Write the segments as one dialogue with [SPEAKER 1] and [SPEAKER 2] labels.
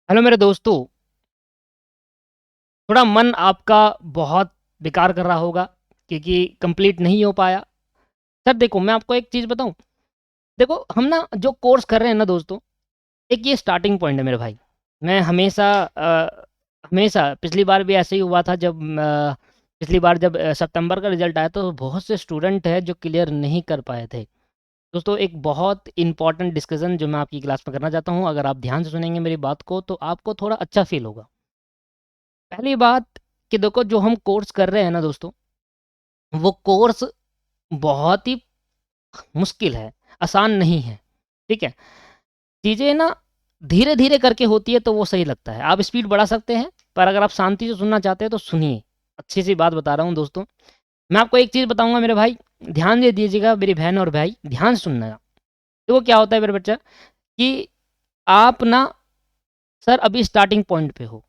[SPEAKER 1] Hello मेरे दोस्तों, थोड़ा मन आपका बहुत बेकार कर रहा होगा क्योंकि कंप्लीट नहीं हो पाया। सर देखो, मैं आपको एक चीज़ बताऊँ। देखो, हम ना जो कोर्स कर रहे हैं ना दोस्तों, एक ये स्टार्टिंग पॉइंट है मेरे भाई। मैं हमेशा पिछली बार भी ऐसे ही हुआ था जब पिछली बार जब सितंबर का रिजल्ट आया तो बहुत से स्टूडेंट हैं जो क्लियर नहीं कर पाए थे। दोस्तों, एक बहुत इंपॉर्टेंट डिस्कशन जो मैं आपकी क्लास में करना चाहता हूँ, अगर आप ध्यान से सुनेंगे मेरी बात को तो आपको थोड़ा अच्छा फील होगा। पहली बात कि देखो, जो हम कोर्स कर रहे हैं ना दोस्तों, वो कोर्स बहुत ही मुश्किल है, आसान नहीं है। ठीक है? चीज़ें ना धीरे-धीरे करके होती है तो वो सही लगता है। आप स्पीड बढ़ा सकते हैं, पर अगर आप शांति से सुनना चाहते हैं तो सुनिए। अच्छी-सी बात बता रहा हूँ दोस्तों। मैं आपको एक चीज़ बताऊँगा मेरे भाई, ध्यान दे दीजिएगा मेरी बहन और भाई, ध्यान से सुनना। देखो क्या होता है मेरे बच्चा कि आप ना सर अभी स्टार्टिंग पॉइंट पे हो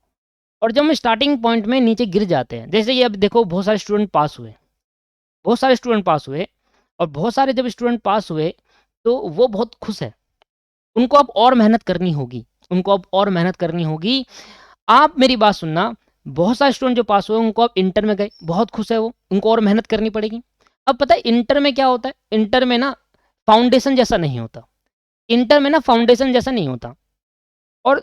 [SPEAKER 1] और जब हम स्टार्टिंग पॉइंट में नीचे गिर जाते हैं, जैसे ये अब देखो बहुत सारे स्टूडेंट पास हुए। बहुत सारे स्टूडेंट पास हुए और बहुत सारे जब स्टूडेंट पास हुए तो वो बहुत खुश है। उनको अब और मेहनत करनी होगी, उनको अब और मेहनत करनी होगी। आप मेरी बात सुनना, बहुत सारे स्टूडेंट जो पास हुए उनको अब इंटर में गए, बहुत खुश है वो, उनको और मेहनत करनी पड़ेगी। अब पता है इंटर में क्या होता है? इंटर में ना फाउंडेशन जैसा नहीं होता। इंटर में ना फाउंडेशन जैसा नहीं होता और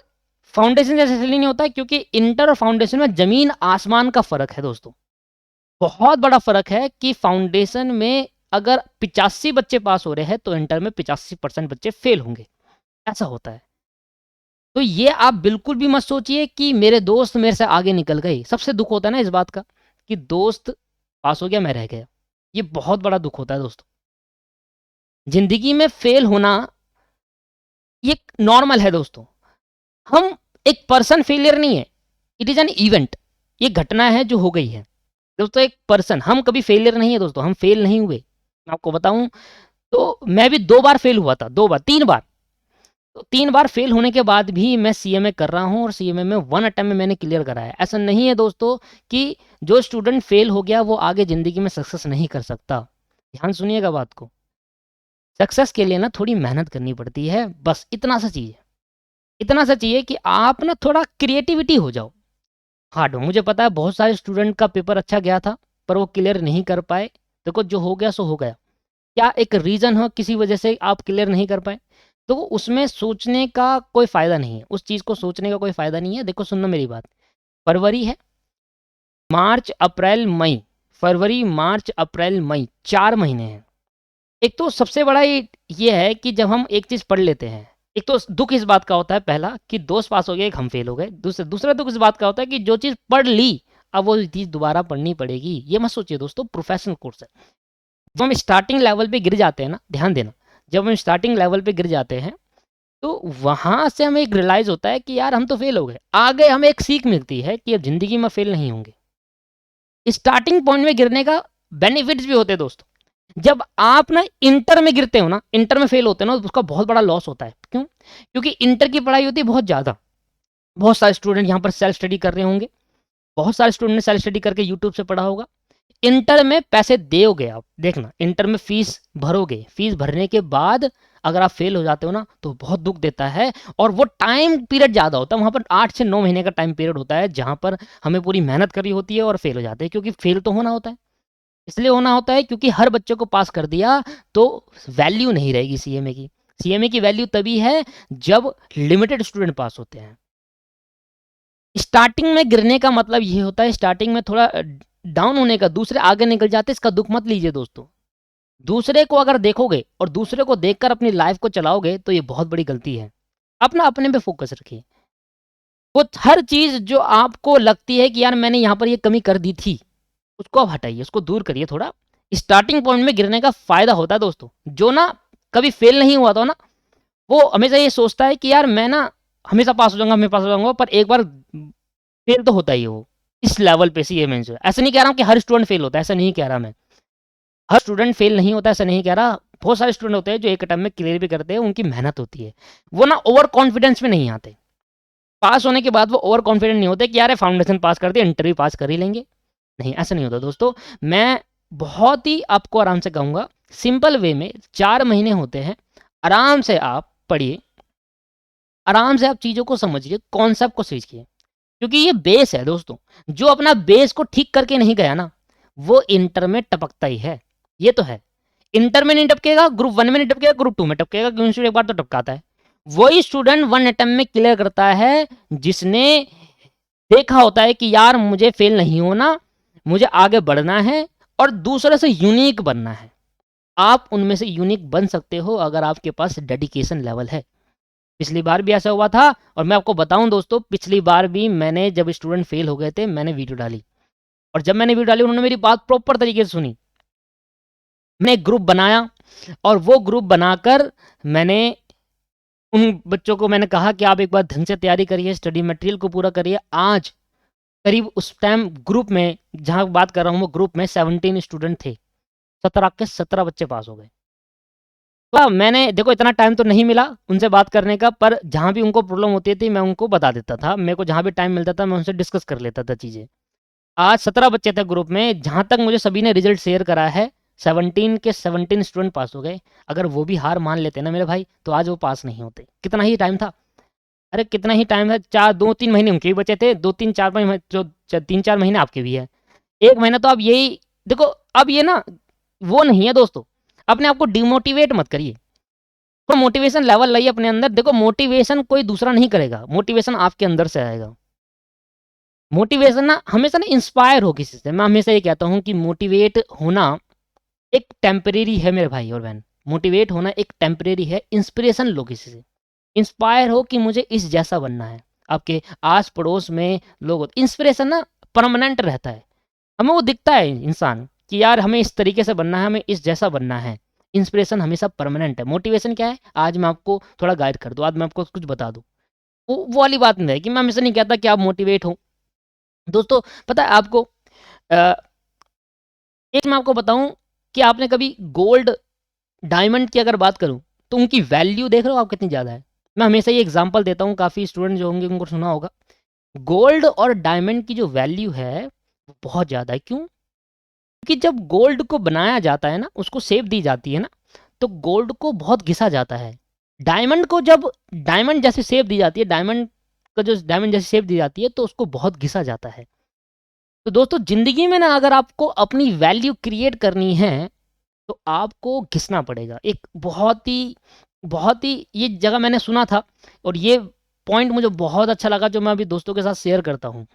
[SPEAKER 1] फाउंडेशन जैसा इसलिए नहीं होता क्योंकि इंटर और फाउंडेशन में ज़मीन आसमान का फ़र्क है दोस्तों। बहुत बड़ा फ़र्क है कि फाउंडेशन में अगर 85 बच्चे पास हो रहे हैं तो इंटर में 85% बच्चे फेल होंगे, ऐसा होता है। तो ये आप बिल्कुल भी मत सोचिए कि मेरे दोस्त मेरे से आगे निकल गए। सबसे दुःख होता है ना इस बात का कि दोस्त पास हो गया, मैं रह गया। ये बहुत बड़ा दुःख होता है दोस्तों। ज़िंदगी में फेल होना ये नॉर्मल है दोस्तों। हम एक पर्सन फेलियर नहीं है, इट इज़ एन इवेंट। ये घटना है जो हो गई है। दोस्तों एक पर्सन, हम कभी फेलियर नहीं है दोस्तों, हम फेल नहीं हुए। मैं आपको बताऊँ तो मैं भी 2 बार फेल हुआ था, 2 बार, 3 बार। तो 3 बार फेल होने के बाद भी मैं सीएमए कर रहा हूँ और सीएमए में 1 अटेम्प्ट में मैंने क्लियर करा है। ऐसा नहीं है दोस्तों कि जो स्टूडेंट फेल हो गया वो आगे ज़िंदगी में सक्सेस नहीं कर सकता। ध्यान सुनिएगा बात को। सक्सेस के लिए ना थोड़ी मेहनत करनी पड़ती है, बस इतना सा चाहिए। इतना सा चाहिए कि आप ना थोड़ा क्रिएटिविटी हो जाओ। हार्ड हो, मुझे पता है बहुत सारे स्टूडेंट का पेपर अच्छा गया था, पर वो क्लियर नहीं कर पाए। देखो जो हो गया सो हो गया। क्या एक रीज़न हो किसी वजह से आप क्लियर नहीं कर पाए? तो उसमें सोचने का कोई फ़ायदा नहीं है, उस चीज़ को सोचने का कोई फ़ायदा नहीं है। देखो सुनना मेरी बात, फरवरी है, मार्च, अप्रैल, मई, फरवरी, मार्च, अप्रैल, मई 4 महीने हैं। एक तो सबसे बड़ा ये है कि जब हम एक चीज़ पढ़ लेते हैं, एक तो दुःख इस बात का होता है पहला कि दोस्त पास हो गए, एक हम फेल हो गए। दूसरा दुःख इस बात का होता है कि जो चीज़ पढ़ ली, अब वो चीज़ दोबारा पढ़नी पड़ेगी। ये मत सोचिए दोस्तों, प्रोफ़ेशनल कोर्स है। जब हम स्टार्टिंग लेवल पे गिर जाते हैं ना, ध्यान देना, जब हम स्टार्टिंग लेवल पे गिर जाते हैं तो वहाँ से हमें एक रियलाइज़ होता है कि यार हम तो फेल हो गए। आगे हमें एक सीख मिलती है कि अब ज़िंदगी में फेल नहीं होंगे। स्टार्टिंग पॉइंट में गिरने का बेनिफिट्स भी होते हैं दोस्तों। जब आप ना इंटर में गिरते हो ना, इंटर में फेल होते हो ना, तो उसका बहुत बड़ा लॉस होता है। क्यों? क्योंकि इंटर की पढ़ाई होती है बहुत ज़्यादा। बहुत सारे स्टूडेंट यहाँ पर सेल्फ स्टडी कर रहे होंगे। बहुत सारे स्टूडेंट ने सेल्फ स्टडी करके यूट्यूब से पढ़ा होगा। इंटर में पैसे दोगे आप, देखना इंटर में फीस भरोगे, फीस भरने के बाद अगर आप फेल हो जाते हो ना तो बहुत दुख देता है। और वो टाइम पीरियड ज़्यादा होता है, वहाँ पर 8 से 9 महीने का टाइम पीरियड होता है जहाँ पर हमें पूरी मेहनत करनी होती है और फेल हो जाते हैं, क्योंकि फेल तो होना होता है। इसलिए होना होता है क्योंकि हर बच्चे को पास कर दिया तो वैल्यू नहीं रहेगी सीएमए की। सीएमए की वैल्यू तभी है जब लिमिटेड स्टूडेंट पास होते हैं। स्टार्टिंग में गिरने का मतलब ये होता है, स्टार्टिंग में थोड़ा डाउन होने का, दूसरे आगे निकल जाते हैं, इसका दुख मत लीजिए दोस्तों। दूसरे को अगर देखोगे और दूसरे को देखकर अपनी लाइफ को चलाओगे तो ये बहुत बड़ी गलती है। अपना अपने पे फोकस रखिए। वो हर चीज़ जो आपको लगती है कि यार मैंने यहाँ पर ये कमी कर दी थी, उसको आप हटाइए, उसको दूर करिए थोड़ा। स्टार्टिंग पॉइंट में गिरने का फ़ायदा होता है दोस्तों। जो ना कभी फेल नहीं हुआ था ना, वो हमेशा ये सोचता है कि यार मैं ना हमेशा पास हो जाऊँगा, मैं पास हो जाऊँगा, पर एक बार फेल तो होता ही है वो। इस लेवल पे सीएमए से। ऐसा नहीं कह रहा हूँ कि हर स्टूडेंट फेल होता है, ऐसा नहीं कह रहा मैं। हर स्टूडेंट फेल नहीं होता, ऐसा नहीं कह रहा। बहुत सारे स्टूडेंट होते हैं जो एक अटेम्प्ट में क्लियर भी करते हैं, उनकी मेहनत होती है। वो ना ओवर कॉन्फिडेंस में नहीं आते। पास होने के बाद वो ओवर कॉन्फिडेंट नहीं होते कि यार फाउंडेशन पास कर दिया, इंटरव्यू पास कर ही लेंगे। नहीं, ऐसा नहीं होता दोस्तों। मैं बहुत ही आपको आराम से कहूँगा, सिंपल वे में 4 महीने होते हैं, आराम से आप पढ़िए, आराम से आप चीज़ों को समझिए, कॉन्सेप्ट को सीखिए, क्योंकि ये बेस है दोस्तों। जो अपना बेस को ठीक करके नहीं गया ना, वो इंटर में टपकता ही है, ये तो है। इंटर में नहीं टपकेगा, ग्रुप 1 में नहीं टपकेगा, ग्रुप 2 में टपकेगा, क्योंकि एक बार तो टपकाता है। वही स्टूडेंट 1 अटेम्प्ट में क्लियर करता है जिसने देखा होता है कि यार मुझे फेल नहीं होना, मुझे आगे बढ़ना है और दूसरे से यूनिक बनना है। आप उनमें से यूनिक बन सकते हो अगर आपके पास डेडिकेशन लेवल है। पिछली बार भी ऐसा हुआ था और मैं आपको बताऊं दोस्तों, पिछली बार भी मैंने जब स्टूडेंट फेल हो गए थे, मैंने वीडियो डाली और जब मैंने वीडियो डाली उन्होंने मेरी बात प्रॉपर तरीके से सुनी। मैंने एक ग्रुप बनाया और वो ग्रुप बनाकर मैंने उन बच्चों को मैंने कहा कि आप एक बार ढंग से तैयारी करिए, स्टडी मटेरियल को पूरा करिए। आज करीब उस टाइम ग्रुप में, जहाँ बात कर रहा हूँ वो ग्रुप में 17 स्टूडेंट थे, 17 के 17 बच्चे पास हो गए। तो मैंने देखो इतना टाइम तो नहीं मिला उनसे बात करने का, पर जहाँ भी उनको प्रॉब्लम होती थी मैं उनको बता देता था। मेरे को जहाँ भी टाइम मिलता था मैं उनसे डिस्कस कर लेता था चीज़ें। आज 17 बच्चे थे ग्रुप में, जहाँ तक मुझे सभी ने रिजल्ट शेयर करा है 17 के 17 स्टूडेंट पास हो गए। अगर वो भी हार मान लेते ना मेरे भाई, तो आज वो पास नहीं होते। कितना ही टाइम था, अरे कितना ही टाइम था, 2-3 महीने उनके भी बचे थे, 2-3-4 जो 3-4 महीने आपके भी है, 1 महीना तो आप यही देखो। अब ये ना वो नहीं है दोस्तों, अपने आप को डिमोटिवेट मत करिए, तो मोटिवेशन लेवल लाइए अपने अंदर। देखो मोटिवेशन कोई दूसरा नहीं करेगा, मोटिवेशन आपके अंदर से आएगा। मोटिवेशन ना हमेशा ना इंस्पायर हो किसी से। मैं हमेशा ये कहता हूँ कि मोटिवेट होना एक टेम्परेरी है मेरे भाई और बहन, मोटिवेट होना एक टेम्परेरी है। इंस्पिरेशन लो किसी से, इंस्पायर हो कि मुझे इस जैसा बनना है। आपके आस पड़ोस में लोग, इंस्पिरेशन ना परमानेंट रहता है, हमें वो दिखता है इंसान कि यार हमें इस तरीके से बनना है, हमें इस जैसा बनना है। इंस्पिरेशन हमेशा परमानेंट है। मोटिवेशन क्या है, आज मैं आपको थोड़ा गाइड कर दूँ, आज मैं आपको कुछ बता दूँ, वो वाली बात नहीं है कि मैं हमेशा नहीं कहता कि आप मोटिवेट हो। दोस्तों पता है आपको, अ, एक मैं आपको बताऊं कि आपने कभी गोल्ड डायमंड की अगर बात करूं तो उनकी वैल्यू देख रहे हो आप कितनी ज़्यादा है। मैं हमेशा ये एग्जांपल देता हूं, काफ़ी स्टूडेंट जो होंगे उनको सुना होगा। गोल्ड और डायमंड की जो वैल्यू है वो बहुत ज़्यादा है। क्यों? क्योंकि जब गोल्ड को बनाया जाता है ना, उसको शेप दी जाती है ना, तो गोल्ड को बहुत घिसा जाता है। डायमंड को जब डायमंड जैसी शेप दी जाती है, डायमंड का जो डायमंड जैसी शेप दी जाती है तो उसको बहुत घिसा जाता है। तो दोस्तों ज़िंदगी में ना अगर आपको अपनी वैल्यू क्रिएट करनी है तो आपको घिसना पड़ेगा। एक बहुत ही ये जगह मैंने सुना था और ये पॉइंट मुझे बहुत अच्छा लगा जो मैं अभी दोस्तों के साथ शेयर करता हूँ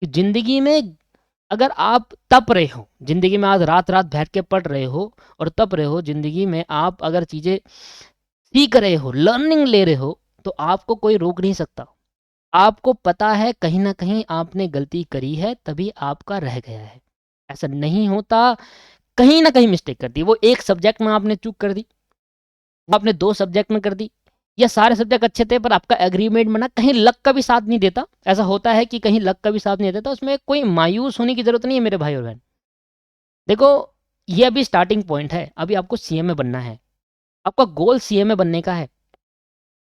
[SPEAKER 1] कि ज़िंदगी में अगर आप तप रहे हो, ज़िंदगी में आज रात-रात बैठ के पढ़ रहे हो और तप रहे हो, ज़िंदगी में आप अगर चीज़ें सीख रहे हो, लर्निंग ले रहे हो, तो आपको कोई रोक नहीं सकता। आपको पता है कहीं न कहीं आपने गलती करी है तभी आपका रह गया है। ऐसा नहीं होता, कहीं न कहीं मिस्टेक कर दी। वो एक सब्जेक्ट में आपने चूक कर दी, वो आपने 2 सब्जेक्ट में कर दी, या सारे सब्जेक्ट अच्छे थे पर आपका एग्रीमेंट बना, कहीं लक का भी साथ नहीं देता। ऐसा होता है कि कहीं लक का भी साथ नहीं देता, उसमें कोई मायूस होने की ज़रूरत नहीं है मेरे भाई और बहन। देखो, ये अभी स्टार्टिंग पॉइंट है, अभी आपको सीएमए बनना है, आपका गोल सीएमए बनने का है।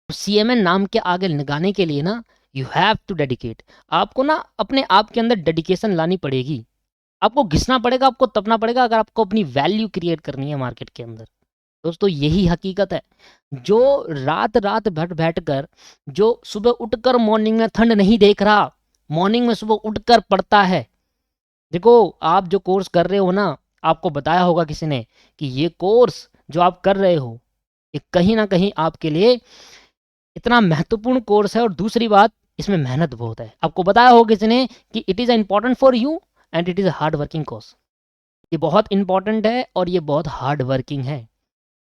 [SPEAKER 1] सीएमए नाम के आगे लगाने के लिए ना यू हैव टू डेडिकेट। आपको ना अपने आप के अंदर डेडिकेशन लानी पड़ेगी, आपको घिसना पड़ेगा, आपको तपना पड़ेगा अगर आपको अपनी वैल्यू क्रिएट करनी है मार्केट के अंदर। दोस्तों यही हकीकत है। जो रात-रात बैठ कर, जो सुबह उठकर मॉर्निंग में ठंड नहीं देख रहा, मॉर्निंग में सुबह उठकर पढ़ता है। देखो आप जो कोर्स कर रहे हो ना, आपको बताया होगा किसी ने कि ये कोर्स जो आप कर रहे हो, ये कहीं न कहीं आपके लिए इतना महत्वपूर्ण कोर्स है और दूसरी बात इसमें मेहनत बहुत है। आपको बताया होगा किसी ने कि it is important for you and it is a hard working course. ये बहुत इम्पोर्टेंट है और ये बहुत हार्ड वर्किंग है।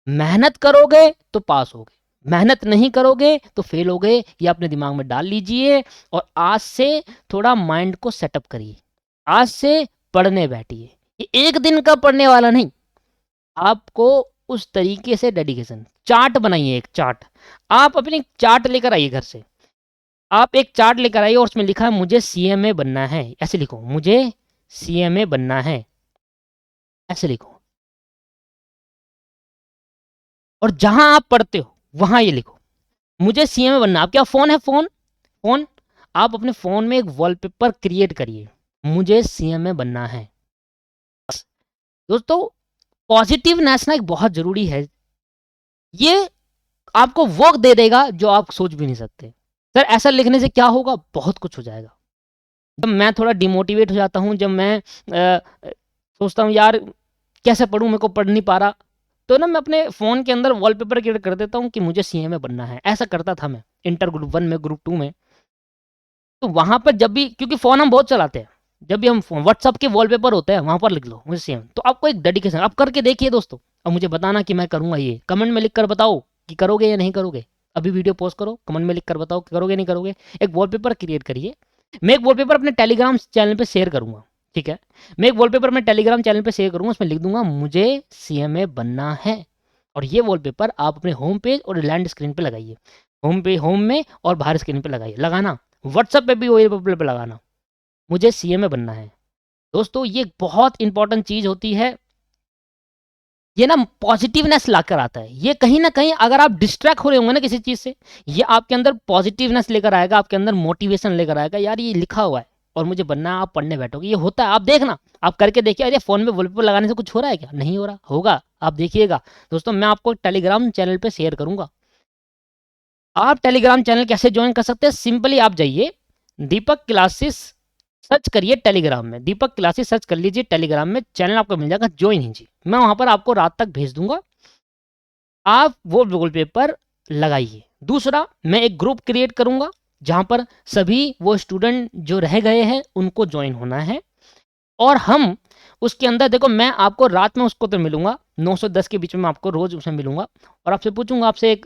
[SPEAKER 1] मेहनत करोगे तो पास होगे, मेहनत नहीं करोगे तो फेल होगे। ये अपने दिमाग में डाल लीजिए और आज से थोड़ा माइंड को सेटअप करिए। आज से पढ़ने बैठिए। ये एक दिन का पढ़ने वाला नहीं, आपको उस तरीके से डेडिकेशन चार्ट बनाइए। एक चार्ट आप अपनी चार्ट लेकर आइए घर से। आप एक चार्ट लेकर आइए और उसमें लिखा है मुझे सीएमए बनना है, ऐसे लिखो, मुझे सीएमए बनना है, ऐसे लिखो। और जहां आप पढ़ते हो वहां ये लिखो, मुझे सीएमए बनना। आपके पास फोन है, फोन आप अपने फोन में एक वॉलपेपर क्रिएट करिए, मुझे सीएमए बनना है। दोस्तों पॉजिटिवनेस ना एक बहुत जरूरी है। ये आपको वो दे देगा जो आप सोच भी नहीं सकते। सर ऐसा लिखने से क्या होगा? बहुत कुछ हो जाएगा। जब मैं थोड़ा डिमोटिवेट हो जाता हूँ, जब मैं सोचता हूँ यार कैसे पढूँ, मेरे को पढ़ नहीं पा रहा, तो ना मैं अपने फ़ोन के अंदर वॉलपेपर क्रिएट कर देता हूँ कि मुझे सीएमए बनना है। ऐसा करता था मैं इंटर ग्रुप 1 में, ग्रुप 2 में। तो वहाँ पर जब भी, क्योंकि फ़ोन हम बहुत चलाते हैं, जब भी हम व्हाट्सएप के वॉलपेपर होते हैं वहाँ पर लिख लो मुझे सीएम। तो आपको एक डेडिकेशन, आप करके देखिए दोस्तों, और मुझे बताना कि मैं करूँगा ये। कमेंट में लिख कर बताओ कि करोगे या नहीं करोगे। अभी वीडियो पॉज़ करो, कमेंट में लिख कर बताओ कि करोगे नहीं करोगे। एक वॉलपेपर क्रिएट करिए। मैं एक वॉलपेपर अपने टेलीग्राम चैनल पे शेयर करूँगा, ठीक है? मैं एक वॉलपेपर अपने टेलीग्राम चैनल पे शेयर करूँगा, उसमें लिख दूँगा मुझे सीएमए बनना है। और ये वॉलपेपर आप अपने होम पेज और लैंड स्क्रीन पे लगाइए। होम में और बाहर स्क्रीन पे लगाइए। लगाना व्हाट्सएप पे भी वही वॉलपेपर लगाना, मुझे सीएमए बनना है। दोस्तों ये बहुत इंपॉर्टेंट चीज़ होती है। ये ना पॉजिटिवनेस लाकर आता है। ये कहीं न कहीं अगर आप डिस्ट्रैक्ट हो रहे होंगे ना किसी चीज़ से, ये आपके अंदर पॉजिटिवनेस लेकर आएगा, आपके अंदर मोटिवेशन लेकर आएगा। यार ये लिखा हुआ है और मुझे बनना है, आप पढ़ने बैठोगे, ये होता है। आप देखना, आप करके देखिए। अरे फ़ोन में वॉलपेपर लगाने से कुछ हो रहा है क्या? नहीं हो रहा, होगा, आप देखिएगा। दोस्तों मैं आपको टेलीग्राम चैनल पे शेयर करूँगा। आप टेलीग्राम चैनल कैसे जॉइन कर सकते हैं? सिंपली आप जाइए दीपक क्लासेस, सर्च करिए टेलीग्राम में, दीपक क्लासेस सर्च कर लीजिए टेलीग्राम में, चैनल आपको मिल जाएगा, जॉइन कीजिए। मैं वहाँ पर आपको रात तक भेज दूँगा। आप वो वॉलपेपर लगाइए। दूसरा, मैं एक ग्रुप क्रिएट करूँगा जहाँ पर सभी वो स्टूडेंट जो रह गए हैं उनको जॉइन होना है। और हम उसके अंदर देखो, मैं आपको रात में उसको तो मिलूँगा 9 से 10 के बीच में, आपको रोज़ उसमें मिलूँगा और आपसे पूछूँगा, आपसे एक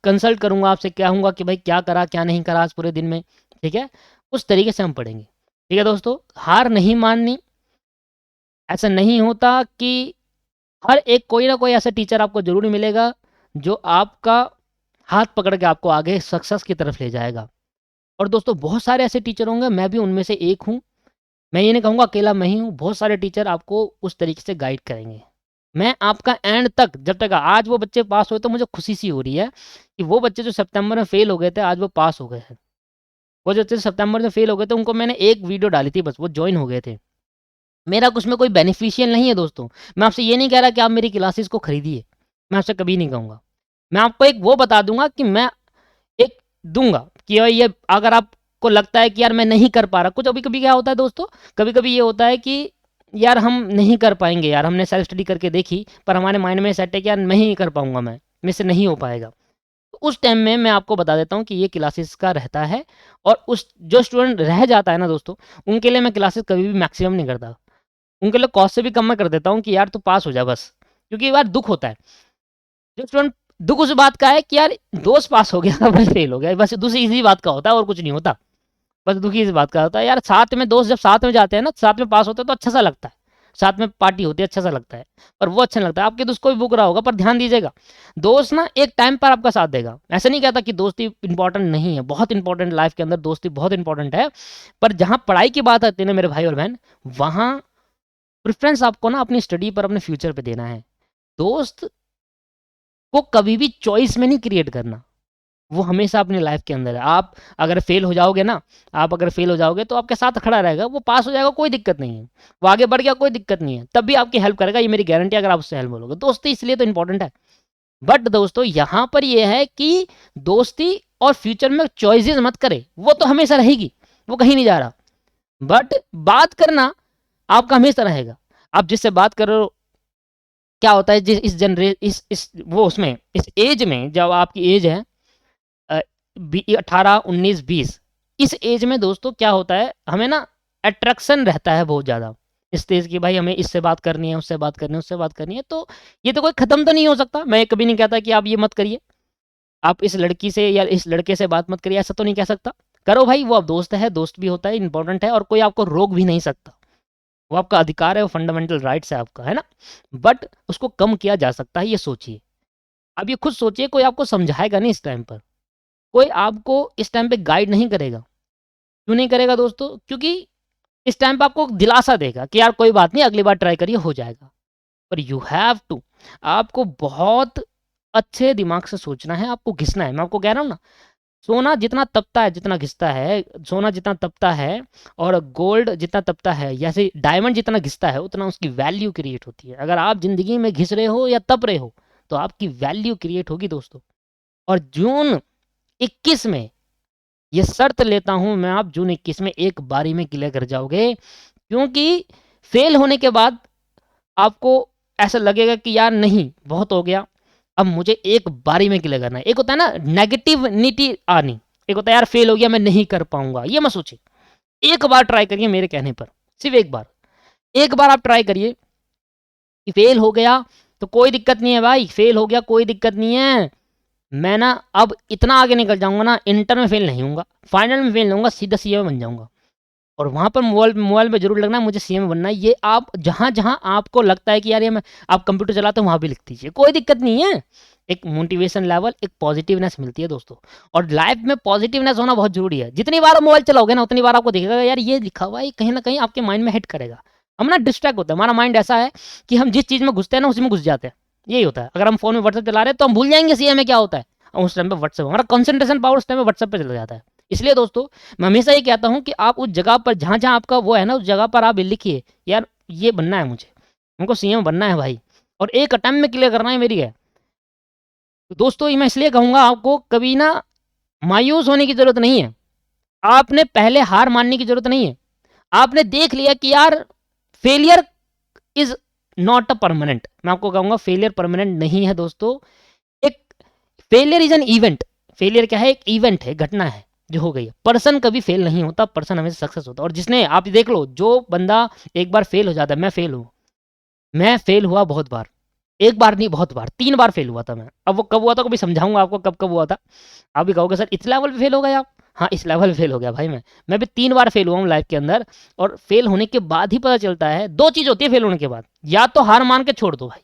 [SPEAKER 1] कंसल्ट करूँगा, आपसे कहूँगा कि भाई क्या करा, क्या नहीं करा आज पूरे दिन में, ठीक है? उस तरीके से हम पढ़ेंगे। ठीक है दोस्तों, हार नहीं माननी। ऐसा नहीं होता कि हर एक कोई ना कोई ऐसा टीचर आपको ज़रूर मिलेगा जो आपका हाथ पकड़ के आपको आगे सक्सेस की तरफ ले जाएगा। और दोस्तों बहुत सारे ऐसे टीचर होंगे, मैं भी उनमें से एक हूँ। मैं ये नहीं कहूँगा अकेला मैं ही हूँ, बहुत सारे टीचर आपको उस तरीके से गाइड करेंगे। मैं आपका एंड तक, जब तक आज वो बच्चे पास हुए तो मुझे खुशी सी हो रही है कि वो बच्चे जो सितंबर में फेल हो गए थे आज वो पास हो गए हैं। वो जो बच्चे सितंबर में फेल हो गए थे उनको मैंने एक वीडियो डाली थी बस, वो जॉइन हो गए थे। मेरा कुछ में कोई बेनिफिशियल नहीं है दोस्तों। मैं आपसे ये नहीं कह रहा कि आप मेरी क्लासेस को खरीदिए, मैं आपसे कभी नहीं कहूँगा। मैं आपको एक वो बता दूँगा कि मैं एक दूँगा कि भाई ये अगर आपको लगता है कि यार मैं नहीं कर पा रहा, कुछ कभी-कभी क्या होता है दोस्तों, कभी-कभी ये होता है कि यार हम नहीं कर पाएँगे यार, हमने सेल्फ स्टडी करके देखी पर हमारे माइंड में सेट है कि यार नहीं कर पाऊँगा मैं, मेरे से नहीं हो पाएगा। तो उस टाइम में मैं आपको बता देता हूँ कि ये क्लासेस का रहता है। और उस जो स्टूडेंट रह जाता है ना दोस्तों, उनके लिए मैं क्लासेस कभी भी मैक्सिमम नहीं करता। उनके लिए कॉस्ट से भी कम मैं कर देता हूँ कि यार तू पास हो जा बस। क्योंकि यार दुःख होता है। जो स्टूडेंट, दुःख उस बात का है कि यार दोस्त पास हो गया मैं फेल हो गया, बस दूसरी इसी बात का होता है और कुछ नहीं होता। बस दुखी इस बात का होता है यार, साथ में दोस्त जब साथ में जाते हैं ना, साथ में पास होते हैं तो अच्छा सा लगता है। साथ में पार्टी होती है, अच्छा सा लगता है। पर वो अच्छा नहीं लगता है। आपके दोस्त को भी बुक रहा होगा, पर ध्यान दीजिएगा, दोस्त ना एक टाइम पर आपका साथ देगा। ऐसा नहीं कहता कि दोस्ती इंपॉर्टेंट नहीं है, बहुत इंपॉर्टेंट, लाइफ के अंदर दोस्ती बहुत इंपॉर्टेंट है। पर जहाँ पढ़ाई की बात आती है ना मेरे भाई और बहन, वहाँ प्रेफ़रेंस आपको ना अपनी स्टडी पर, अपने फ्यूचर पे देना है। दोस्त को कभी भी चॉइस में नहीं क्रिएट करना, वो हमेशा अपनी लाइफ़ के अंदर है। आप अगर फ़ेल हो जाओगे ना, आप अगर फ़ेल हो जाओगे तो आपके साथ खड़ा रहेगा, वो पास हो जाएगा, कोई दिक्कत नहीं है। वो आगे बढ़ गया, कोई दिक्कत नहीं है, तब भी आपकी हेल्प करेगा, ये मेरी गारंटी है अगर आप उससे हेल्प लोगे। दोस्ती इसलिए तो इम्पोर्टेंट है। बट दोस्तों यहाँ पर ये है कि दोस्ती और फ्यूचर में चॉइसेस मत करें, वो तो हमेशा रहेगी, वो कहीं नहीं जा रहा। बट बात करना आपका हमेशा रहेगा। आप जिससे बात कर रहे हो, क्या होता है जिस इस वो उसमें इस एज में, जब आपकी एज है 18, 19, 20, इस एज में दोस्तों क्या होता है, हमें ना अट्रैक्शन रहता है बहुत ज़्यादा इस तेज की, भाई हमें इससे बात करनी है, उससे बात करनी है, उससे बात करनी है। तो ये तो कोई ख़त्म तो नहीं हो सकता। मैं कभी नहीं कहता कि आप ये मत करिए, आप इस लड़की से या इस लड़के से बात मत करिए, ऐसा तो नहीं कह सकता। करो भाई, वो अब दोस्त है, दोस्त भी होता है, इंपॉर्टेंट है, और कोई आपको रोक भी नहीं सकता। वो आपका अधिकार है, वो फंडामेंटल राइट्स है आपका, है ना? बट उसको कम किया जा सकता है, ये सोचिए। अब ये खुद सोचिए, कोई आपको समझाएगा नहीं इस टाइम पर, कोई आपको इस टाइम पे गाइड नहीं करेगा। क्यों नहीं करेगा दोस्तों? क्योंकि इस टाइम पे आपको दिलासा देगा कि यार कोई बात नहीं, अगली बार ट्राई करिए, हो जाएगा। पर यू हैव टू, आपको बहुत अच्छे दिमाग से सोचना है, आपको घिसना है। मैं आपको कह रहा हूँ ना, सोना जितना तपता है, जितना घिसता है, सोना जितना तपता है और गोल्ड जितना तपता है, जैसे डायमंड जितना घिसता है, उतना उसकी वैल्यू क्रिएट होती है। अगर आप ज़िंदगी में घिस रहे हो या तप रहे हो, तो आपकी वैल्यू क्रिएट होगी दोस्तों। और जून 21 में ये शर्त लेता हूं मैं, आप जून 21 में एक बारी में क्लियर कर जाओगे, क्योंकि फेल होने के बाद आपको ऐसा लगेगा कि यार नहीं बहुत हो गया, अब मुझे एक बारी में क्लियर करना है। एक होता है ना नेगेटिविटी आनी, एक होता है यार फेल हो गया मैं नहीं कर पाऊंगा, ये मत सोचिए। एक बार ट्राई करिए मेरे कहने पर, सिर्फ एक बार आप ट्राई करिए कि फेल हो गया तो कोई दिक्कत नहीं है भाई, फेल हो गया कोई दिक्कत नहीं है, मैं ना अब इतना आगे निकल जाऊंगा ना, इंटर में फेल नहीं होऊंगा, फाइनल में फेल नहीं होऊंगा, सीधा सीए बन जाऊंगा। और वहां पर मोबाइल में जरूर लगना है मुझे सीएम बनना है, ये आप जहां जहां आपको लगता है कि यार ये मैं, आप कंप्यूटर चलाते हो वहां भी लिख दीजिए, कोई दिक्कत नहीं है। एक मोटिवेशन लेवल, एक पॉजिटिवनेस मिलती है दोस्तों। और लाइफ में पॉजिटिवनेस होना बहुत जरूरी है। जितनी बार आप मोबाइल चलाओगे ना उतनी बार आपको दिखेगा यार ये लिखा हुआ है, कहीं ना कहीं आपके माइंड में हिट करेगा। हम ना डिस्ट्रैक्ट होते हैं, हमारा माइंड ऐसा है कि हम जिस चीज में घुसते हैं ना उसी में घुस जाते हैं। यही होता है, अगर हम फोन में व्हाट्सएप चला रहे हैं तो हम भूल जाएंगे सीएम में क्या होता है, और उस टाइम पे व्हाट्सएप, हमारा कंसंट्रेशन पावर उस टाइम पे व्हाट्सएप पे चला जाता है। इसलिए दोस्तों मैं हमेशा ये कहता हूं कि आप उस जगह पर जहां जहां आपका वो है ना, उस जगह पर आप लिखिए यार ये बनना है मुझे, हमको सीएम बनना है भाई, और एक अटेम्प्ट में क्लियर करना है मेरी है। तो दोस्तों मैं इसलिए कहूंगा आपको कभी ना मायूस होने की जरूरत नहीं है, आपने पहले हार मानने की जरूरत नहीं है। आपने देख लिया कि यार failure is not a permanent, मैं आपको कहूंगा फेलियर परमानेंट नहीं है दोस्तों। एक failure is an event, failure क्या है, एक इवेंट है, घटना है जो हो गई है। पर्सन कभी फेल नहीं होता, पर्सन हमेशा सक्सेस होता है। और जिसने, आप देख लो, जो बंदा एक बार फेल हो जाता है, मैं फेल हुआ बहुत बार, एक बार नहीं बहुत बार, 3 बार फेल हुआ था मैं। अब वो कब हुआ था कभी समझाऊंगा आपको, कब कब हुआ था। आप भी कहोगे सर इस लेवल पे फेल हो गए आप, हाँ इस लेवल पे फेल हो गया भाई मैं भी 3 बार फेल हुआ हूँ लाइफ के अंदर। और फेल होने के बाद ही पता चलता है, 2 चीज होती है फेल होने के बाद, या तो हार मान के छोड़ दो भाई,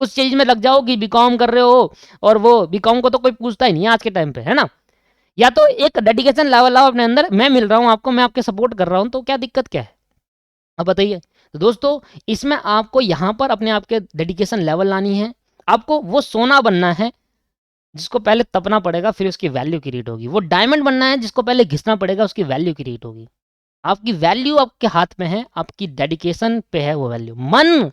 [SPEAKER 1] उस चीज में लग जाओ कि बीकॉम कर रहे हो, और वो बीकॉम को तो कोई पूछता ही नहीं है आज के टाइम पे, है ना। या तो एक डेडिकेशन लेवल लाओ अपने अंदर, मैं मिल रहा हूँ आपको, मैं आपके सपोर्ट कर रहा हूँ, तो क्या दिक्कत क्या है, अब बताइए। तो दोस्तों इसमें आपको यहाँ पर अपने आप के डेडिकेशन लेवल लानी है, आपको वो सोना बनना है जिसको पहले तपना पड़ेगा फिर उसकी वैल्यू क्रिएट होगी, वो डायमंड बनना है जिसको पहले घिसना पड़ेगा उसकी वैल्यू क्रिएट होगी। आपकी वैल्यू आपके हाथ में है, आपकी डेडिकेशन पे है वो वैल्यू। मन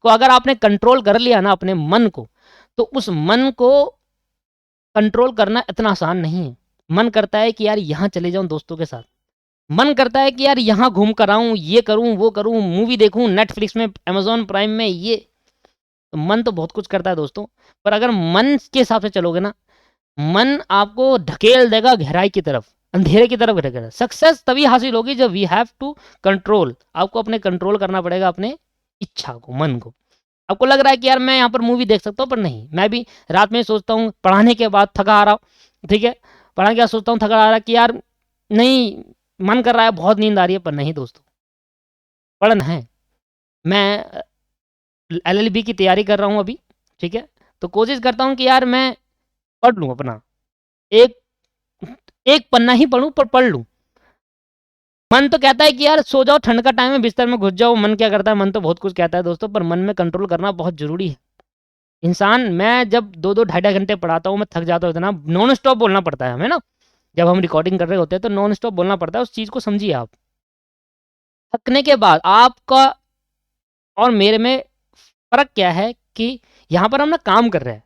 [SPEAKER 1] को अगर आपने कंट्रोल कर लिया ना अपने मन को, तो उस मन को कंट्रोल करना इतना आसान नहीं है। मन करता है कि यार यहाँ चले जाऊं दोस्तों के साथ, मन करता है कि यार यहाँ घूम कर आऊं, ये करूं वो करूं, मूवी देखूं नेटफ्लिक्स में, अमेजोन प्राइम में, ये तो मन तो बहुत कुछ करता है दोस्तों। पर अगर मन के हिसाब से चलोगे ना, मन आपको ढकेल देगा गहराई की तरफ, अंधेरे की तरफ ढकेल। सक्सेस तभी हासिल होगी जब वी हैव टू कंट्रोल, आपको अपने कंट्रोल करना पड़ेगा अपने इच्छा को, मन को। आपको लग रहा है कि यार मैं यहाँ पर मूवी देख सकता हूँ, पर नहीं, मैं भी रात में सोचता हूँ पढ़ाने के बाद थका आ रहा हूँ, ठीक है, पढ़ाने के बाद सोचता हूँ थका आ रहा है कि यार नहीं, मन कर रहा है, बहुत नींद आ रही है, पर नहीं दोस्तों पढ़ना है। मैं एलएलबी की तैयारी कर रहा हूँ अभी, ठीक है, तो कोशिश करता हूँ कि यार मैं पढ़ लूँ अपना, एक एक पन्ना ही पढ़ूँ पर पढ़ लूँ। मन तो कहता है कि यार सो जाओ, ठंड का टाइम है, बिस्तर में घुस जाओ। मन क्या करता है, मन तो बहुत कुछ कहता है दोस्तों, पर मन में कंट्रोल करना बहुत जरूरी है। इंसान, मैं जब 2-2 ढाई-ढाई घंटे पढ़ाता हूँ, मैं थक जाता हूँ इतना, नॉन स्टॉप बोलना पड़ता है हमें ना, जब हम रिकॉर्डिंग कर रहे होते हैं तो नॉन स्टॉप बोलना पड़ता है, उस चीज़ को समझिए आप। थकने के बाद आपका और मेरे में फ़र्क क्या है कि यहाँ पर हम ना काम कर रहे हैं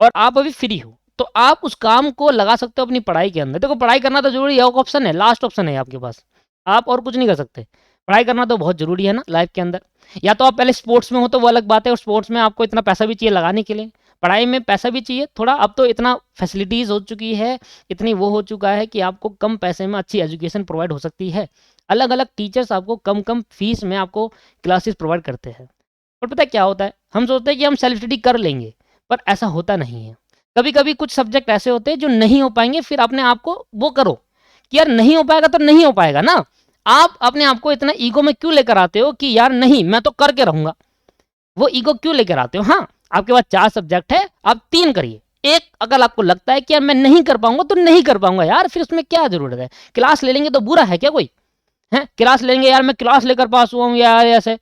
[SPEAKER 1] और आप अभी फ्री हो, तो आप उस काम को लगा सकते हो अपनी पढ़ाई के अंदर। देखो पढ़ाई करना तो ज़रूरी है, एक ऑप्शन है, लास्ट ऑप्शन है आपके पास, आप और कुछ नहीं कर सकते। पढ़ाई करना तो बहुत ज़रूरी है ना लाइफ के अंदर। या तो आप पहले स्पोर्ट्स में हो तो वो अलग बात है, और स्पोर्ट्स में आपको इतना पैसा भी चाहिए लगाने के लिए, पढ़ाई में पैसा भी चाहिए थोड़ा। अब तो इतना फैसिलिटीज़ हो चुकी है, इतनी वो हो चुका है कि आपको कम पैसे में अच्छी एजुकेशन प्रोवाइड हो सकती है। अलग अलग टीचर्स आपको कम कम फीस में आपको क्लासेस प्रोवाइड करते हैं। और पता है क्या होता है, हम सोचते हैं कि हम सेल्फ स्टडी कर लेंगे, पर ऐसा होता नहीं है। कभी कभी कुछ सब्जेक्ट ऐसे होते हैं जो नहीं हो पाएंगे, फिर अपने आप को वो करो कि यार नहीं हो पाएगा तो नहीं हो पाएगा ना। आप अपने आप को इतना ईगो में क्यों लेकर आते हो कि यार नहीं मैं तो करके रहूंगा, वो ईगो क्यों लेकर आते हो। हाँ, आपके पास 4 सब्जेक्ट है, आप 3 करिए। एक अगर आपको लगता है कि यार मैं नहीं कर पाऊंगा तो नहीं कर पाऊंगा यार, फिर उसमें क्या जरूरत है। क्लास ले लेंगे तो बुरा है क्या कोई, है क्लास लेंगे यार, मैं क्लास लेकर पास हुआ हूँ यार, ऐसे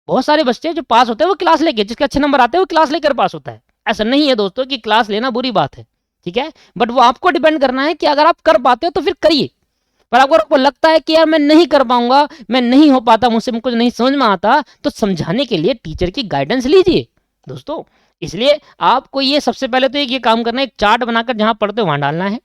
[SPEAKER 1] बहुत सारे बच्चे जो पास होते हैं वो क्लास लेके, जिसके अच्छे नंबर आते हैं वो क्लास लेकर पास होता है। ऐसा नहीं है दोस्तों कि क्लास लेना बुरी बात है, ठीक है, बट वो आपको डिपेंड करना है कि अगर आप कर पाते हो तो फिर करिए। पर अगर आपको लगता है कि यार मैं नहीं कर पाऊंगा, मैं नहीं हो पाता, मुझसे कुछ नहीं समझ में आता, तो समझाने के लिए टीचर की गाइडेंस लीजिए दोस्तों। इसलिए आपको ये सबसे पहले तो ये काम करना है, एक चार्ट बनाकर जहाँ पढ़ते हो वहाँ डालना है,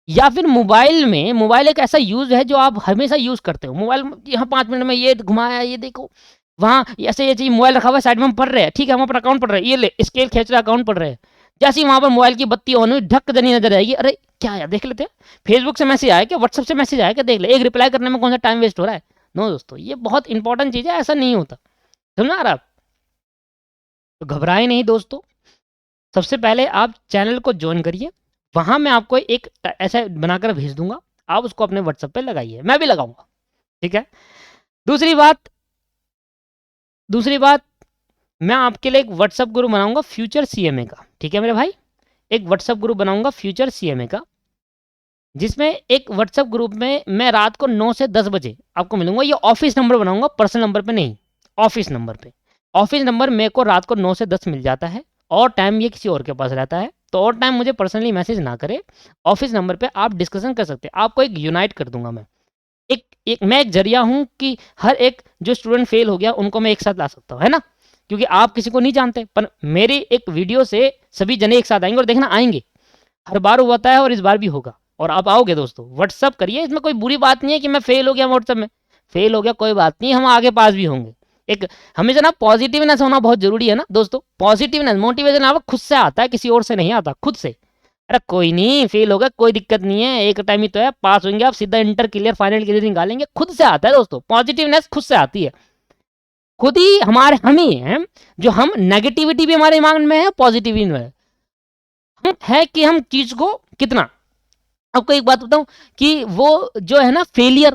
[SPEAKER 1] या फिर मोबाइल एक ऐसा यूज़ है जो आप हमेशा यूज़ करते हो। मोबाइल यहाँ 5 मिनट में ये घुमाया, ये देखो, वहाँ ऐसे ये चीज़ मोबाइल रखा हुआ है साइड में, हम पढ़ रहे हैं, ठीक है, हम अपना अकाउंट पढ़ रहे हैं, ये ले स्केल खींच रहा अकाउंट पढ़ रहे हैं। जैसे ही वहाँ पर मोबाइल की बत्ती ऑन हुई, ढक जनी नजर आएगी, अरे क्या यार देख लेते हैं, फेसबुक से मैसेज आया क्या, व्हाट्सएप से मैसेज आया क्या, देख ले, एक रिप्लाई करने में कौन सा टाइम वेस्ट हो रहा है। नो दोस्तों, ये बहुत इंपॉर्टेंट चीज़ है, ऐसा नहीं होता, समझा रहा आप। तो घबराए नहीं दोस्तों, सबसे पहले आप चैनल को ज्वाइन करिए, वहाँ मैं आपको एक ऐसा बनाकर भेज दूंगा, आप उसको अपने व्हाट्सएप पे लगाइए, मैं भी लगाऊंगा, ठीक है। दूसरी बात मैं आपके लिए एक व्हाट्सएप ग्रुप बनाऊंगा फ्यूचर सीएमए का, ठीक है मेरे भाई, एक व्हाट्सएप ग्रुप बनाऊंगा फ्यूचर सीएमए का, जिसमें एक व्हाट्सएप ग्रुप में मैं रात को 9 से 10 बजे आपको मिलूंगा। ये ऑफिस नंबर बनाऊंगा, पर्सनल नंबर पे नहीं, ऑफिस नंबर पे। ऑफिस नंबर मेरे को रात को 9 से 10 मिल जाता है, और टाइम ये किसी और के पास रहता है, तो और टाइम मुझे पर्सनली मैसेज ना करे, ऑफिस नंबर पे आप डिस्कशन कर सकते हैं। आपको एक यूनाइट कर दूंगा मैं, मैं एक जरिया हूँ कि हर एक जो स्टूडेंट फेल हो गया उनको मैं एक साथ ला सकता हूँ, है ना, क्योंकि आप किसी को नहीं जानते, पर मेरी एक वीडियो से सभी जने एक साथ आएंगे, और देखना आएंगे, हर बार होता है और इस बार भी होगा, और आप आओगे दोस्तों। व्हाट्सअप करिए, इसमें कोई बुरी बात नहीं है कि मैं फेल हो गया व्हाट्सअप में, फेल हो गया कोई बात नहीं, हम आगे पास भी होंगे। एक हमेशा ना पॉजिटिवनेस होना बहुत जरूरी है ना दोस्तों, पॉजिटिवनेस, मोटिवेशन आपको खुद से आता है, किसी और से नहीं आता, खुद से। अरे कोई नहीं, फेल होगा कोई दिक्कत नहीं है, एक टाइम ही तो है, पास होंगे आप, सीधा इंटर क्लियर फाइनल क्लियर निकालेंगे, खुद से आता है दोस्तों, पॉजिटिवनेस खुद से आती है, खुद ही हम ही हैं, जो हम नेगेटिविटी भी हमारे दिमाग में है, पॉजिटिविटी में है कि हम चीज को कितना। आपको एक बात बताऊं कि वो जो है ना फेलियर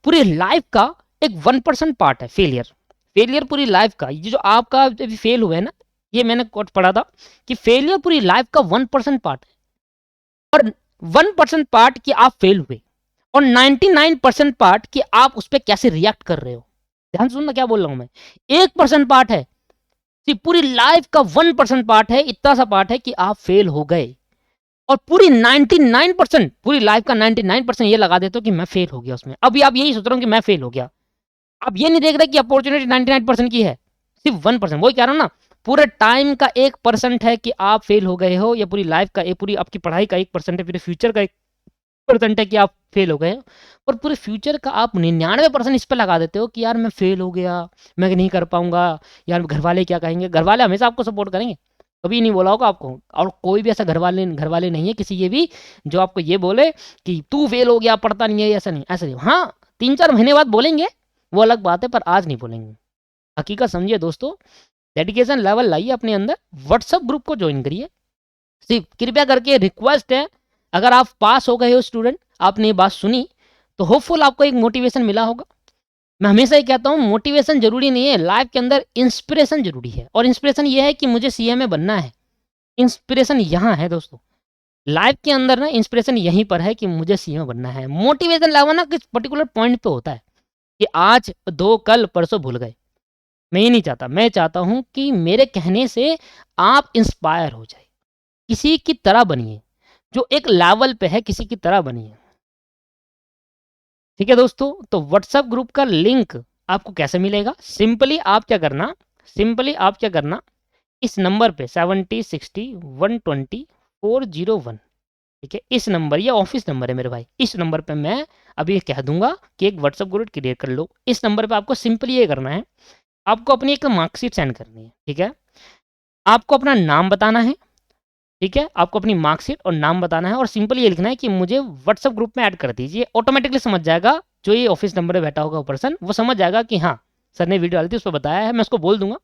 [SPEAKER 1] पूरी लाइफ का एक 1% पार्ट है, फेलियर पूरी लाइफ का, ये जो आपका अभी फेल हुआ है ना, ये मैंने कोट पढ़ा था कि फेलियर पूरी लाइफ का 1% पार्ट है, और 1% पार्ट कि आप फेल हुए, और 99% पार्ट कि आप उस पर कैसे रिएक्ट कर रहे हो। ध्यान सुनना क्या बोल रहा हूं मैं, 1% पार्ट है, पूरी लाइफ का 1% पार्ट है, इतना सा पार्ट है कि आप फेल हो गए, और पूरी 99% पूरी लाइफ का 99% ये लगा देते हो कि मैं फेल हो गया उसमें। अभी आप यही सोच रहे हो कि मैं फेल हो गया, आप ये नहीं देख रहे कि अपॉर्चुनिटी 99% की है, सिर्फ 1%। वही कह रहा हूं ना, पूरे टाइम का 1% है कि आप फेल हो गए हो, या पूरी लाइफ का, पूरी आपकी पढ़ाई का 1% है, पूरे फ्यूचर का 1% है कि आप फेल हो गए हो, और पूरे फ्यूचर का आप 99% इस पर लगा देते हो कि यार मैं फेल हो गया, मैं नहीं कर पाऊंगा, यार घर वाले क्या कहेंगे। घर वाले हमेशा आपको सपोर्ट करेंगे, कभी नहीं बोला होगा आपको, और कोई भी ऐसा घर वाले नहीं है किसी के भी जो आपको ये बोले कि तू फेल हो गया, पढ़ता नहीं है, ऐसा नहीं। हाँ, 3-4 महीने बाद बोलेंगे, वो अलग बात है, पर आज नहीं बोलेंगे। हकीकत समझिए दोस्तों, डेडिकेशन लेवल लाइए अपने अंदर, व्हाट्सएप ग्रुप को ज्वाइन करिए, सिर्फ कृपया करके रिक्वेस्ट है, अगर आप पास हो गए हो स्टूडेंट, आपने ये बात सुनी, तो होपफुल आपको एक मोटिवेशन मिला होगा। मैं हमेशा ही कहता हूँ, मोटिवेशन जरूरी नहीं है, लाइफ के अंदर इंस्पिरेशन जरूरी है, और इंस्पिरेशन ये है कि मुझे सीएमए बनना है, इंस्पिरेशन यहाँ है दोस्तों, लाइफ के अंदर ना इंस्पिरेशन यहीं पर है कि मुझे सीएमए बनना है। मोटिवेशन लावा ना किस पर्टिकुलर पॉइंट पे होता है कि आज, दो, कल, परसों भूल गए। मैं ये नहीं चाहता, मैं चाहता हूँ कि मेरे कहने से आप इंस्पायर हो जाए, किसी की तरह बनिए, जो एक लेवल पे है किसी की तरह बनिए, ठीक है दोस्तों। तो व्हाट्सएप ग्रुप का लिंक आपको कैसे मिलेगा, सिंपली आप क्या करना, इस नंबर पे 7060120401, ठीक है, इस नंबर, ये ऑफिस नंबर है मेरे भाई, इस नंबर पे मैं अभी कह दूंगा कि एक व्हाट्सएप ग्रुप क्रिएट कर लो। इस नंबर पे आपको सिंपली ये करना है, आपको अपनी एक मार्कशीट सेंड करनी है, ठीक है, आपको अपना नाम बताना है, ठीक है, आपको अपनी मार्कशीट और नाम बताना है, और सिंपल ये लिखना है कि मुझे व्हाट्सएप ग्रुप में ऐड कर दीजिए। ऑटोमेटिकली समझ जाएगा, जो ये ऑफिस नंबर पे बैठा होगा वो पर्सन, वो समझ जाएगा कि हाँ सर ने वीडियो डाली थी, उस पर बताया है, मैं उसको बोल दूंगा,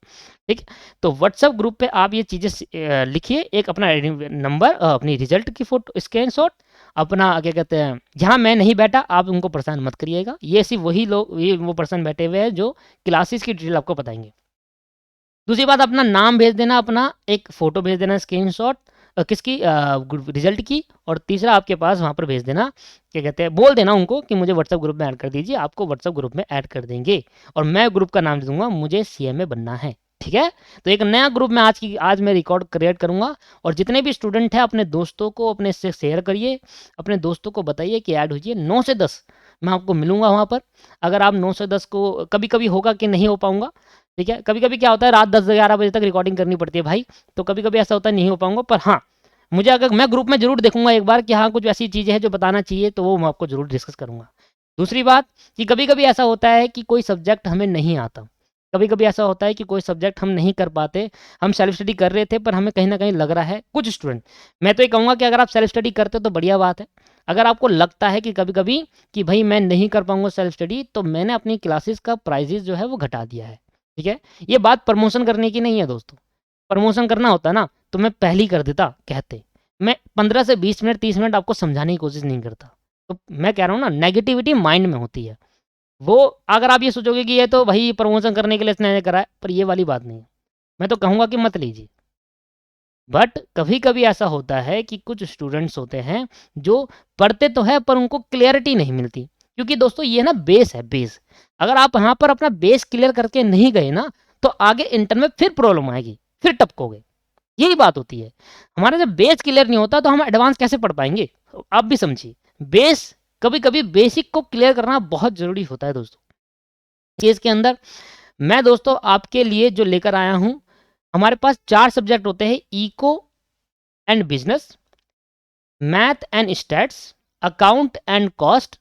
[SPEAKER 1] ठीक है। तो व्हाट्सएप ग्रुप पे आप ये चीज़ें लिखिए, एक अपना नंबर, अपनी रिजल्ट की फोटो स्क्रीनशॉट, अपना क्या कहते हैं, जहाँ मैं नहीं बैठा आप उनको परेशान मत करिएगा, ये सिर्फ वही लोग, ये वो पर्सन बैठे हुए हैं जो क्लासेस की डिटेल आपको बताएंगे। दूसरी बात, अपना नाम भेज देना, अपना एक फ़ोटो भेज देना स्क्रीनशॉट, किसकी, रिजल्ट की, और तीसरा आपके पास वहाँ पर भेज देना, क्या कहते हैं, बोल देना उनको कि मुझे व्हाट्सएप ग्रुप में ऐड कर दीजिए, आपको व्हाट्सएप ग्रुप में ऐड कर देंगे, और मैं ग्रुप का नाम दे दूंगा मुझे सीएमए बनना है, ठीक है। तो एक नया ग्रुप में आज मैं रिकॉर्ड क्रिएट करूंगा, और जितने भी स्टूडेंट हैं अपने दोस्तों को अपने से शेयर करिए, अपने दोस्तों को बताइए कि ऐड होइए। 9 से 10 मैं आपको मिलूंगा वहाँ पर। अगर आप 9 से 10 को, कभी कभी होगा कि नहीं हो पाऊंगा, ठीक है, कभी-कभी क्या होता है रात 10-11 बजे तक रिकॉर्डिंग करनी पड़ती है भाई, तो कभी-कभी ऐसा होता है नहीं हो पाऊँगा, पर हाँ, मुझे अगर मैं ग्रुप में ज़रूर देखूँगा एक बार कि हाँ, कुछ ऐसी चीज़ें हैं जो बताना चाहिए, तो वो मैं आपको ज़रूर डिस्कस करूँगा। दूसरी बात कि कभी-कभी ऐसा होता है कि कोई सब्जेक्ट हमें नहीं आता। कभी-कभी ऐसा होता है कि कोई सब्जेक्ट हम नहीं कर पाते, हम सेल्फ स्टडी कर रहे थे पर हमें कहीं न कहीं लग रहा है कुछ स्टूडेंट, मैं तो ये कहूँगा कि अगर आप सेल्फ स्टडी करते हो तो बढ़िया बात है। अगर आपको लगता है कि कभी-कभी कि भई मैं नहीं कर पाऊँगा सेल्फ स्टडी, तो मैंने अपनी क्लासेस का प्राइसेज़ जो है वो घटा दिया है। ठीक है? ये बात प्रमोशन करने की नहीं है दोस्तों। प्रमोशन करना होता ना, तो मैं पहले ही कर देता कहते। मैं 15 से 20 मिनट, 30 मिनट आपको समझाने की कोशिश नहीं करता। तो मैं कह रहा हूँ ना नेगेटिविटी माइंड में होती है। वो अगर आप ये सोचोगे कि ये तो भई प्रमोशन करने के लिए इसने करा है, पर ये वाली बात नहीं है। मैं तो कहूँगा कि मत लीजिए। बट कभी-कभी ऐसा होता है कि कुछ स्टूडेंट्स होते हैं जो पढ़ते तो हैं पर उनको क्लैरिटी नहीं मिलती। क्योंकि दोस्तों ये ना बेस है बेस। अगर आप यहाँ पर अपना बेस क्लियर करके नहीं गए ना, तो आगे इंटर में फिर प्रॉब्लम आएगी, फिर टपकोगे। यही बात होती है। हमारा जब बेस क्लियर नहीं होता तो हम एडवांस कैसे पढ़ पाएँगे? आप भी समझिए। बेस कभी-कभी बेसिक को क्लियर करना बहुत ज़रूरी होता है दोस्तों। केस के अंदर मैं दोस्तों आपके लिए जो लेकर आया हूँ, हमारे पास 4 सब्जेक्ट होते हैं eco and business, math and stats, account and cost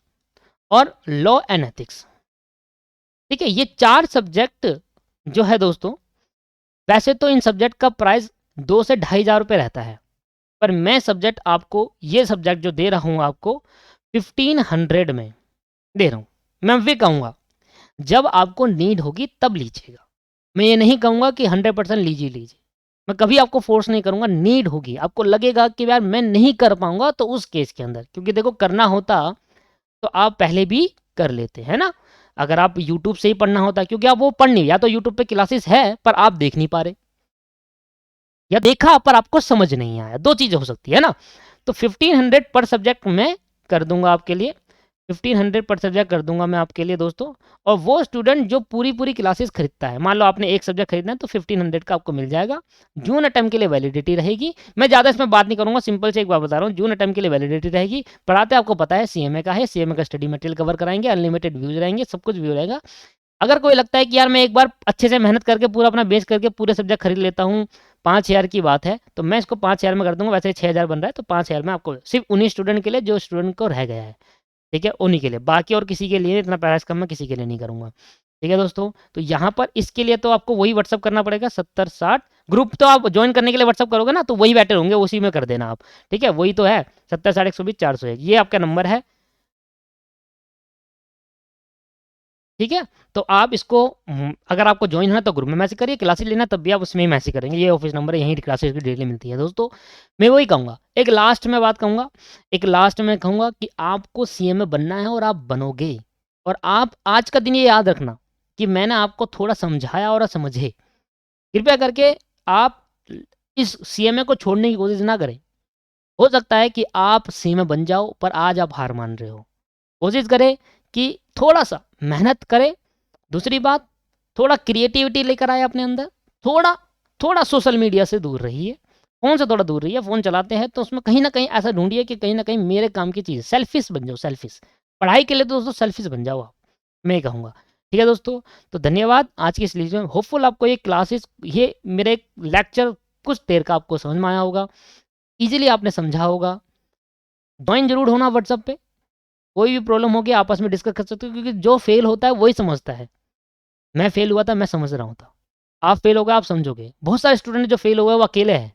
[SPEAKER 1] और लॉ एंड एथिक्स। ठीक है? ये 4 सब्जेक्ट जो है दोस्तों, वैसे तो इन सब्जेक्ट का प्राइस 2 से ढाई हज़ार रुपए रहता है। पर मैं सब्जेक्ट आपको ये सब्जेक्ट जो दे रहा हूँ आपको 1500 में दे रहा हूँ। मैं फिर कहूँगा जब आपको नीड होगी तब लीजिएगा। मैं ये नहीं कहूँगा कि 100% लीजिए लीजिए। मैं कभी आपको फ़ोर्स नहीं करूँगा, नीड होगी, आपको लगेगा कि यार मैं नहीं कर पाऊँगा तो उस केस के अंदर क्योंकि देखो करना होता तो आप पहले भी कर लेते, है ना? अगर आप यूट्यूब से ही पढ़ना होता क्योंकि आप वो पढ़ नहीं या तो यूट्यूब पे क्लासेस है पर आप देख नहीं पा रहे या देखा पर आपको समझ नहीं आया, 2 चीज़ें हो सकती है ना? तो 1500 पर सब्जेक्ट मैं कर दूँगा आपके लिए, 1500 पर सब्जेक्ट कर दूँगा मैं आपके लिए दोस्तों और वो स्टूडेंट जो पूरी-पूरी क्लासेस खरीदता है, मान लो आपने एक सब्जेक्ट खरीदना है तो 1500 का आपको मिल जाएगा। जून अटेम्प्ट के लिए वैलिडिटी रहेगी। मैं ज़्यादा इसमें बात नहीं करूँगा, सिंपल से एक बात बता रहा हूँ, जून अटेम्प्ट के लिए वैलिडिटी रहेगी। पढ़ाते आपको पता है सीएमए का है, सीएमए का स्टडी मटेरियल कवर कराएँगे, अनलिमिटेड व्यूज़ रहेंगे, सब कुछ व्यू रहेगा। अगर कोई लगता है कि यार मैं एक बार अच्छे से मेहनत करके पूरा अपना बेस करके पूरे सब्जेक्ट खरीद लेता हूँ, 5000 की बात है, तो मैं इसको 5000 में कर दूँगा, वैसे 6000 बन रहा है, तो 5000 में आपको सिर्फ़ उन्हीं स्टूडेंट के लिए जो स्टूडेंट को रह गया है, ठीक है? उन्हीं के लिए, बाकी और किसी के लिए इतना प्राइस कम मैं किसी के लिए नहीं करूँगा, ठीक है दोस्तों? तो यहाँ पर इसके लिए तो आपको वही व्हाट्सएप करना पड़ेगा 7060 ग्रुप तो आप जॉइन करने के लिए व्हाट्सएप करोगे ना, तो वही बेटर होंगे, उसी में कर देना आप, ठीक है? वही तो है 7060 120 401 ये आपका नंबर है। ठीक है? तो आप इसको अगर आपको जॉइन होना है तो ग्रुप में मैसेज करिए, क्लासेस लेना तब भी आप उसमें ही मैसेज करेंगे। ये ऑफिस नंबर है, यहीं क्लासेस की डेली मिलती है दोस्तों। मैं वही कहूँगा, एक लास्ट में बात कहूँगा, एक लास्ट में कहूँगा कि आपको सीएमए बनना है और आप बनोगे। और आप आज का दिन ये याद रखना कि मैंने आपको थोड़ा समझाया और समझे। कृपया करके आप इस सीएमए को छोड़ने की कोशिश ना करें। हो सकता है कि आप सीएमए बन जाओ, पर आज आप हार मान रहे हो। कोशिश करें कि थोड़ा-सा मेहनत करें। दूसरी बात, थोड़ा क्रिएटिविटी लेकर आए अपने अंदर, थोड़ा थोड़ा सोशल मीडिया से दूर रहिए, फ़ोन से थोड़ा दूर रहिए, फ़ोन चलाते हैं तो उसमें कहीं न कहीं ऐसा ढूँढिए कि कहीं न कहीं मेरे काम की चीज़ सेल्फ़िश बन जाओ सेल्फ़िश। पढ़ाई के लिए तो दोस्तों सेल्फ़िश बन जाओ आप, मैं ये कहूँगा। ठीक है दोस्तों, तो धन्यवाद आज की इस लीजिए होपफुल आपको ये क्लासेस ये मेरे लेक्चर कुछ देर का आपको समझ में आया होगा, ईज़िली आपने समझा होगा। जॉइन ज़रूर होना व्हाट्सएप पे, कोई भी प्रॉब्लम होगी आपस में डिस्कस कर सकते हो क्योंकि जो फ़ेल होता है वही समझता है। मैं फ़ेल हुआ था, मैं समझ रहा हूँ था। आप फ़ेल हो गए, आप समझोगे। बहुत सारे स्टूडेंट जो फ़ेल हुए, वो अकेले हैं।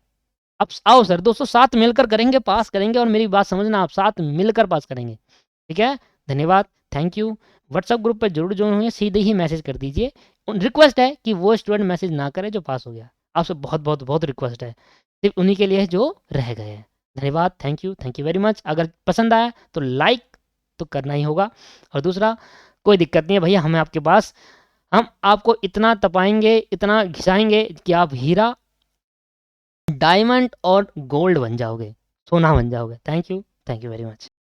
[SPEAKER 1] अब आओ सर दोस्तों साथ मिलकर करेंगे, पास करेंगे और मेरी बात समझना आप साथ मिलकर पास करेंगे। ठीक है? धन्यवाद, थैंक यू। व्हाट्सएप ग्रुप पे ज़रूर जॉइन होइए, सीधे ही मैसेज कर दीजिए। रिक्वेस्ट है कि वो स्टूडेंट मैसेज ना करे जो पास हो गया। आपसे बहुत रिक्वेस्ट है। सिर्फ़ उन्हीं के लिए है जो रह गए हैं। धन्यवाद, थैंक यू वेरी मच। अगर पसंद आया तो लाइक तो करना ही होगा और दूसरा कोई दिक्कत नहीं है भैया हमें आपके पास हम आपको इतना तपाएँगे, इतना घिसाएँगे कि आप हीरा, डायमंड और गोल्ड बन जाओगे, सोना बन जाओगे। Thank you very much.